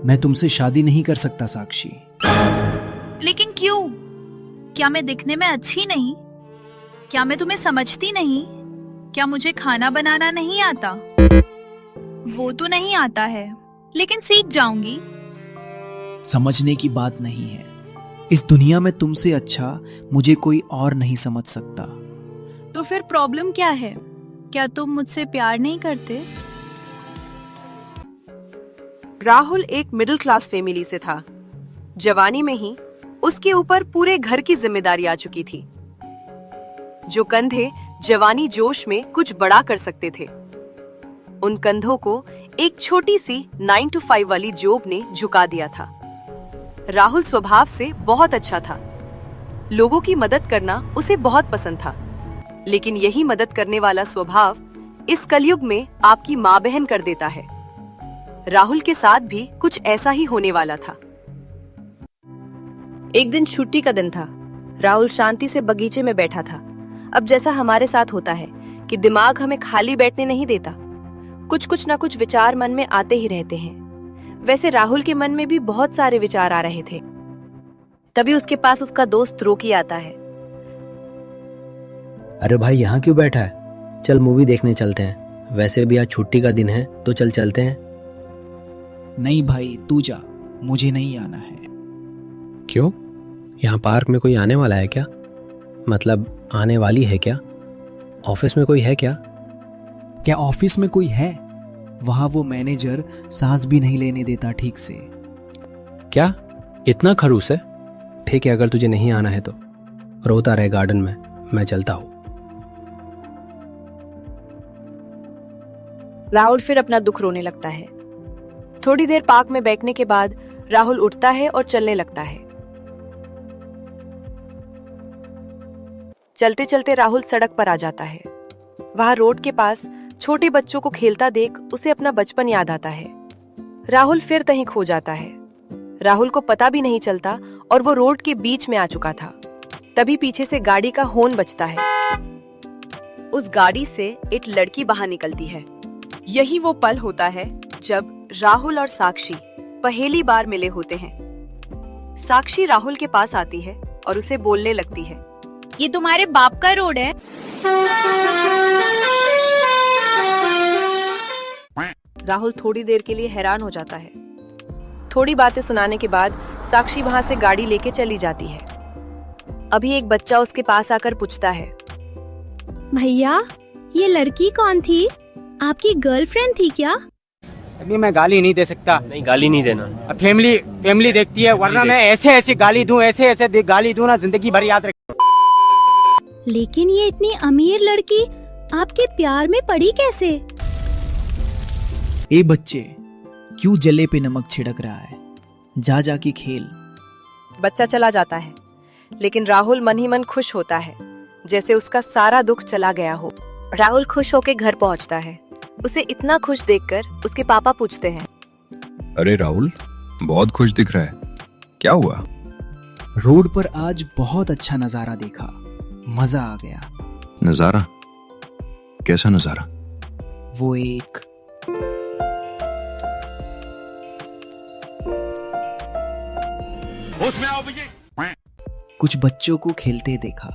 मैं तुमसे शादी नहीं कर सकता साक्षी। लेकिन क्यों? क्या मैं दिखने में अच्छी नहीं? क्या मैं तुम्हें समझती नहीं? क्या मुझे खाना बनाना नहीं आता? वो तो नहीं आता है, लेकिन सीख जाऊंगी। समझने की बात नहीं है। इस दुनिया में तुमसे अच्छा मुझे कोई और नहीं समझ सकता। तो फिर प्रॉब्लम क्या है? क्या तुम मुझसे प्यार नहीं करते? राहुल एक मिडिल क्लास फैमिली से था। जवानी में ही उसके ऊपर पूरे घर की जिम्मेदारी आ चुकी थी। जो कंधे जवानी जोश में कुछ बड़ा कर सकते थे, उन कंधों को एक छोटी सी 9 to 5 वाली जॉब ने झुका दिया था। राहुल स्वभाव से बहुत अच्छा था। लोगों की मदद करना उसे बहुत पसंद था, लेकिन यही मदद करने वाला स्वभाव इस कलयुग में आपकी माँ बहन कर देता है। राहुल के साथ भी कुछ ऐसा ही होने वाला था। एक दिन छुट्टी का दिन था। राहुल शांति से बगीचे में बैठा था। अब जैसा हमारे साथ होता है कि दिमाग हमें खाली बैठने नहीं देता, कुछ ना कुछ विचार मन में आते ही रहते हैं। वैसे राहुल के मन में भी बहुत सारे विचार आ रहे थे। तभी उसके पास उसका दोस्त रोकी आता है। अरे भाई, यहाँ क्यों बैठा है? चल मूवी देखने चलते हैं। वैसे भी आज छुट्टी का दिन है, तो चल चलते हैं। नहीं भाई, तू जा, मुझे नहीं आना है। क्यों? यहाँ पार्क में कोई आने वाला है क्या? मतलब आने वाली है क्या? ऑफिस में कोई है क्या? क्या ऑफिस में कोई है? वहां वो मैनेजर सांस भी नहीं लेने देता ठीक से। क्या इतना खड़ूस है? ठीक है, अगर तुझे नहीं आना है तो रोता रहे गार्डन में, मैं चलता हूँ। राहुल फिर अपना दुख रोने लगता है। थोड़ी देर पार्क में बैठने के बाद राहुल उठता है और चलने लगता है। चलते चलते राहुल सड़क पर आ जाता है। वहां रोड के पास छोटे बच्चों को खेलता देख उसे अपना बचपन याद आता है। राहुल फिर कहीं खो जाता है। राहुल को पता भी नहीं चलता और वो रोड के बीच में आ चुका था। तभी पीछे से गाड़ी का हॉर्न बजता है। उस गाड़ी से एक लड़की बाहर निकलती है। यही वो पल होता है जब राहुल और साक्षी पहली बार मिले होते हैं। साक्षी राहुल के पास आती है और उसे बोलने लगती है, ये तुम्हारे बाप का रोड है? राहुल थोड़ी देर के लिए हैरान हो जाता है। थोड़ी बातें सुनाने के बाद साक्षी वहां से गाड़ी लेके चली जाती है। अभी एक बच्चा उसके पास आकर पूछता है, भैया, ये लड़की कौन थी? आपकी गर्लफ्रेंड थी क्या? अभी मैं गाली नहीं दे सकता। नहीं, गाली नहीं देना। अब फैमिली देखती है, वरना मैं ऐसे गाली दूं, ऐसे गाली दूं ना, जिंदगी भर याद रख। लेकिन ये इतनी अमीर लड़की आपके प्यार में पड़ी कैसे? ए बच्चे, क्यों जले पे नमक छिड़क रहा है? जा जा के खेल। बच्चा चला जाता है, लेकिन राहुल मन ही मन खुश होता है, जैसे उसका सारा दुख चला गया हो। राहुल खुश होकर घर पहुंचता है। उसे इतना खुश देखकर उसके पापा पूछते हैं, अरे राहुल, बहुत खुश दिख रहा है, क्या हुआ? रोड पर आज बहुत अच्छा नजारा देखा, मजा आ गया। नजारा? कैसा नजारा? वो एक कुछ बच्चों को खेलते देखा,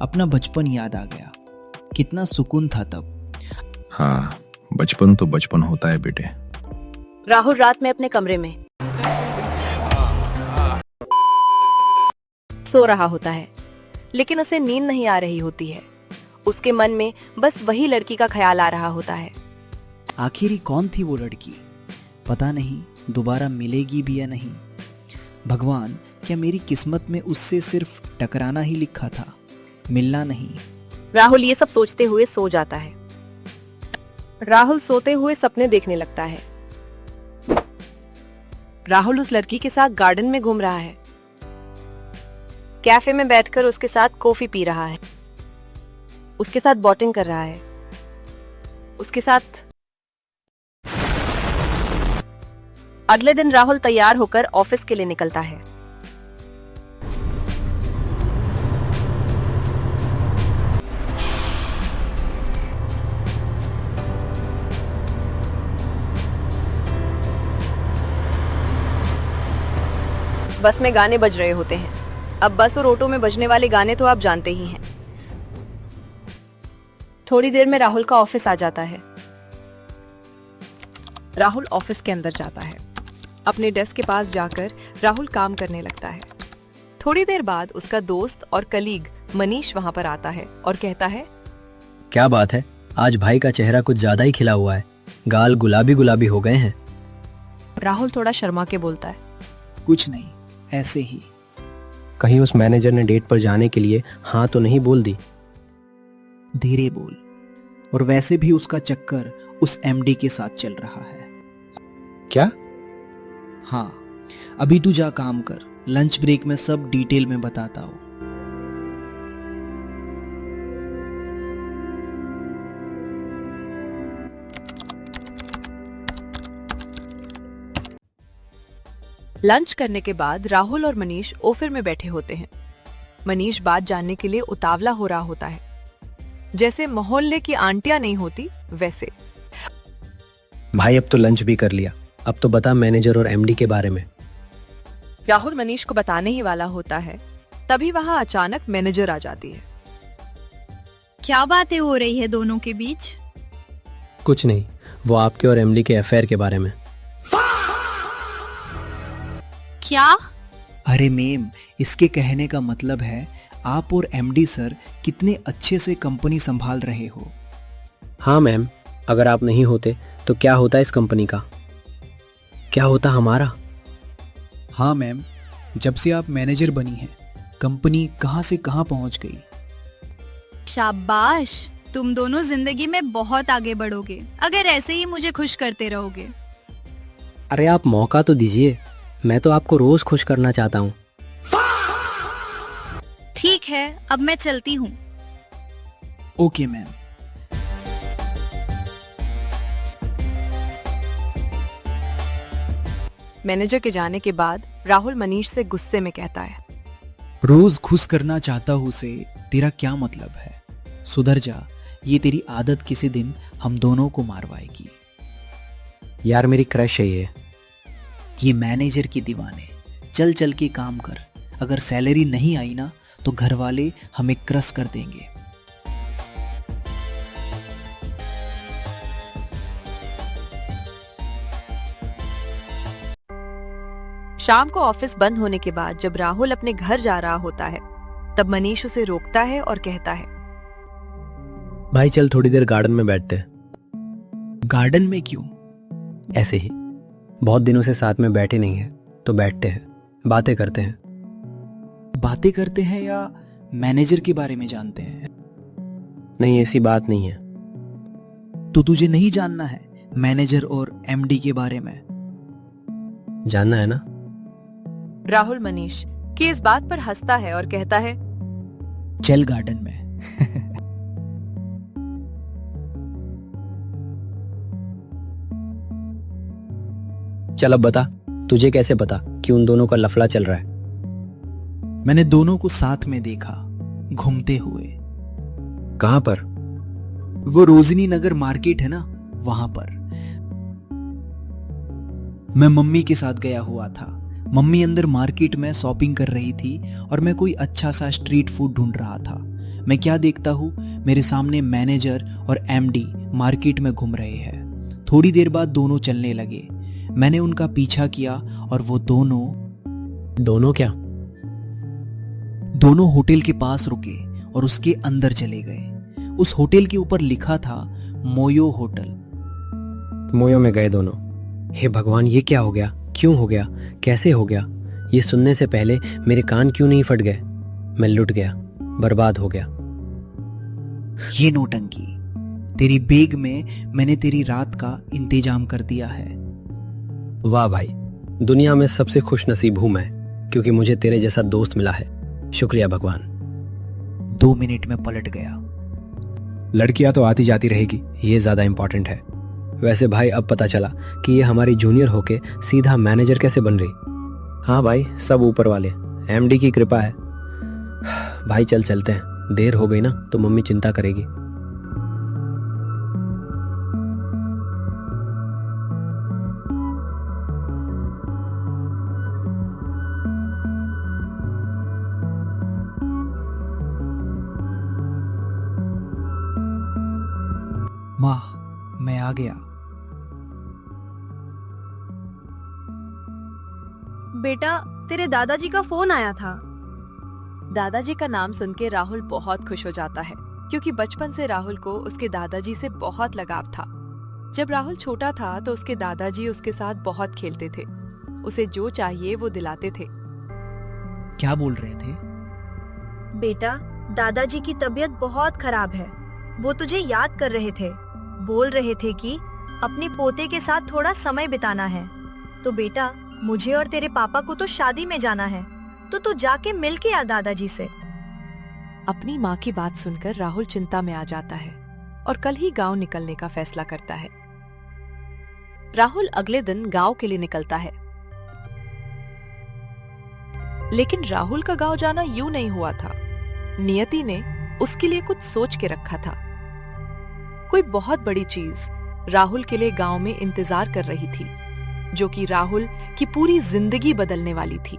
अपना बचपन याद आ गया। कितना सुकून था तब। हाँ, बचपन तो बचपन होता है बेटे। राहुल रात में अपने कमरे में सो रहा होता है, लेकिन उसे नींद नहीं आ रही होती है। उसके मन में बस वही लड़की का ख्याल आ रहा होता है। आखिर कौन थी वो लड़की? पता नहीं दोबारा मिलेगी भी या नहीं। भगवान, क्या मेरी किस्मत में उससे सिर्फ टकराना ही लिखा था, मिलना नहीं? राहुल ये सब सोचते हुए सो जाता है। राहुल सोते हुए सपने देखने लगता है। राहुल उस लड़की के साथ गार्डन में घूम रहा है। कैफे में बैठकर उसके साथ कॉफी पी रहा है, उसके साथ बोटिंग कर रहा है, उसके साथ। अगले दिन राहुल तैयार होकर ऑफिस के लिए निकलता है। बस में गाने बज रहे होते हैं। अब बस और ऑटो में बजने वाले गाने तो आप जानते ही हैं। थोड़ी देर में राहुल का ऑफिस आ जाता है। राहुल ऑफिस के अंदर जाता है। अपने डेस्क के पास जाकर राहुल काम करने लगता है। थोड़ी देर बाद उसका दोस्त और कलीग मनीष वहां पर आता है और कहता है, क्या बात है, आज भाई का चेहरा कुछ ज्यादा ही खिला हुआ है, गाल गुलाबी गुलाबी हो गए हैं। राहुल थोड़ा शर्मा के बोलता है, कुछ नहीं, ऐसे ही। कहीं उस मैनेजर ने डेट पर जाने के लिए हाँ तो नहीं बोल दी? धीरे बोल। और वैसे भी उसका चक्कर उस एमडी के साथ चल रहा है। क्या? हाँ, अभी तू जा काम कर, लंच ब्रेक में सब डिटेल में बताता हूँ। लंच करने के बाद राहुल और मनीष ऑफिस में बैठे होते हैं। मनीष बात जानने के लिए उतावला हो रहा होता है, जैसे मोहल्ले की आंटियां नहीं होती वैसे। भाई अब तो लंच भी कर लिया, अब तो बता मैनेजर और एमडी के बारे में। राहुल मनीष को बताने ही वाला होता है, तभी वहां अचानक मैनेजर आ जाती है। क्या बातें हो रही है दोनों के बीच? कुछ नहीं, वो आपके और एमडी के अफेयर के बारे में। क्या? अरे मेम, इसके कहने का मतलब है आप और एमडी सर कितने अच्छे से कंपनी संभाल रहे हो। हाँ मैम, अगर आप नहीं होते तो क्या होता इस कंपनी का, क्या होता हमारा? हाँ मैम, जब से आप मैनेजर बनी हैं, कंपनी कहाँ से कहाँ पहुँच गई। शाबाश, तुम दोनों जिंदगी में बहुत आगे बढ़ोगे अगर ऐसे ही मुझे खुश करते रहोगे। अरे आप मौका तो दीजिए, मैं तो आपको रोज खुश करना चाहता हूँ। ठीक है, अब मैं चलती हूँ। Okay ma'am. मैनेजर के जाने के बाद राहुल मनीष से गुस्से में कहता है, रोज खुश करना चाहता हूँ से तेरा क्या मतलब है? सुधर जा, ये तेरी आदत किसी दिन हम दोनों को मारवाएगी। यार मेरी क्रश है ये मैनेजर की दीवाने, चल चल के काम कर, अगर सैलरी नहीं आई ना तो घर वाले हमें क्रश कर देंगे। शाम को ऑफिस बंद होने के बाद जब राहुल अपने घर जा रहा होता है, तब मनीष उसे रोकता है और कहता है, भाई चल थोड़ी देर गार्डन में बैठते हैं। गार्डन में क्यों? ऐसे ही, बहुत दिनों से साथ में बैठे नहीं है तो बैठते हैं, बातें करते हैं। बातें करते हैं या मैनेजर के बारे में जानते हैं? नहीं, ऐसी बात नहीं है। तो तुझे नहीं जानना है मैनेजर और एमडी के बारे में? जानना है ना। राहुल मनीष की इस बात पर हंसता है और कहता है, चल गार्डन में। चल अब बता, तुझे कैसे पता कि उन दोनों का लफड़ा चल रहा है? मैंने दोनों को साथ में देखा, घूमते हुए। कहां पर? वो रोजनी नगर मार्केट है ना, वहां पर। मैं मम्मी के साथ गया हुआ था। मम्मी अंदर मार्केट में शॉपिंग कर रही थी और मैं कोई अच्छा सा स्ट्रीट फूड ढूंढ रहा था। मैं क्या देखता हूँ, मेरे सामने मैनेजर और एमडी मार्केट में घूम रहे हैं। थोड़ी देर बाद दोनों चलने लगे। मैंने उनका पीछा किया और वो दोनों क्या? दोनों होटल के पास रुके और उसके अंदर चले गए। उस होटल के ऊपर लिखा था मोयो होटल। मोयो में गए दोनों। हे भगवान, ये क्या हो गया? क्यों हो गया? कैसे हो गया? ये सुनने से पहले मेरे कान क्यों नहीं फट गए? मैं लुट गया, बर्बाद हो गया। ये नौटंकी, तेरी बैग में मैंने तेरी रात का इंतजाम कर दिया है। वाह भाई, दुनिया में सबसे खुश नसीब हूं मैं, क्योंकि मुझे तेरे जैसा दोस्त मिला है। शुक्रिया भगवान। 2 मिनट में पलट गया। लड़कियां तो आती जाती रहेगी, ये ज्यादा इंपॉर्टेंट है। वैसे भाई अब पता चला कि ये हमारी जूनियर होके सीधा मैनेजर कैसे बन रही। हाँ भाई, सब ऊपर वाले एमडी की कृपा है। भाई चल चलते हैं, देर हो गई ना तो मम्मी चिंता करेगी। माँ, मैं आ गया। बेटा, तेरे दादाजी का फोन आया था। दादाजी का नाम सुन के राहुल बहुत खुश हो जाता है, क्योंकि बचपन से राहुल को उसके दादाजी से बहुत लगाव था। जब राहुल छोटा था तो उसके दादाजी उसके साथ बहुत खेलते थे। उसे जो चाहिए वो दिलाते थे। क्या बोल रहे थे? बेटा, दादाजी की तबीयत बहुत खराब है। वो तुझे याद कर रहे थे। बोल रहे थे कि अपने पोते के साथ थोड़ा समय बिताना है। तो बेटा, मुझे और तेरे पापा को तो शादी में जाना है, तो तू जाके मिल के आ दादाजी से। अपनी माँ की बात सुनकर राहुल चिंता में आ जाता है और कल ही गांव निकलने का फैसला करता है। राहुल अगले दिन गांव के लिए निकलता है, लेकिन राहुल का गांव जाना यूं नहीं हुआ था। नियति ने उसके लिए कुछ सोच के रखा था। कोई बहुत बड़ी चीज राहुल के लिए गांव में इंतजार कर रही थी, जो कि राहुल की पूरी जिंदगी बदलने वाली थी।